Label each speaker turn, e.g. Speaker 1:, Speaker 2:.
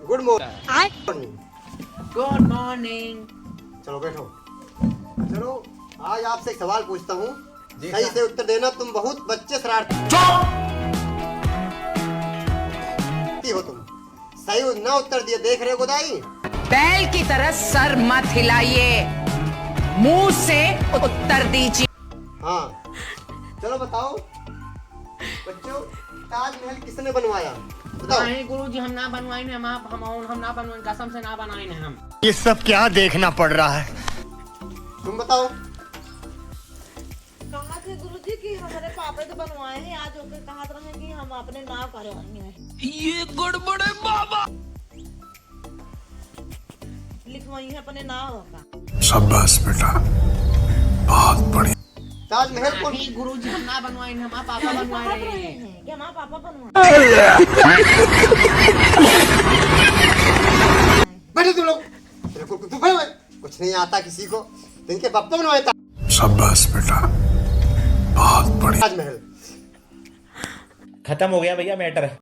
Speaker 1: Good morning.
Speaker 2: Good morning.
Speaker 1: चलो बैठो। चलो आज आपसे एक सवाल पूछता हूँ, सही से उत्तर देना। तुम बहुत बच्चे शरारती हो तुम। सही ना उत्तर दिए, देख रहे हो गोदाई?
Speaker 2: बैल की तरह सर मत हिलाइए, मुंह से उत्तर दीजिए।
Speaker 1: हाँ चलो बताओ बच्चों, ताजमहल किसने बनवाया? बताओ।
Speaker 3: नहीं गुरुजी, हम ना बनवाए ने, हम ना बनवाए, कसम से ना बनाए ने हम।
Speaker 4: ये सब क्या देखना पड़ रहा है?
Speaker 1: तुम बताओ।
Speaker 5: कहा थे गुरुजी कि हमारे पापा तो बनवाए हैं, आज होकर कहा रहे कि हम अपने नाम करवाएंगे।
Speaker 2: ये गड़बड़ है बाबा।
Speaker 5: लिखवाई है अपने नाम का।
Speaker 4: शाबाश बेटा, बहुत बढ़िया।
Speaker 1: ताजमहल कौन?
Speaker 3: नहीं गुरुजी, हम ना बनवाए ने, हमारे पापा बनवाए रहे हैं।
Speaker 5: कि हमारे पापा बनवाए।
Speaker 1: बैठो तुम लोग। तुम कुछ नहीं आता किसी को, इनके पापा बनवाए था
Speaker 4: शाबाश बेटा, बहुत बढ़िया।
Speaker 1: ताजमहल।
Speaker 6: खत्म हो गया भैया मैटर।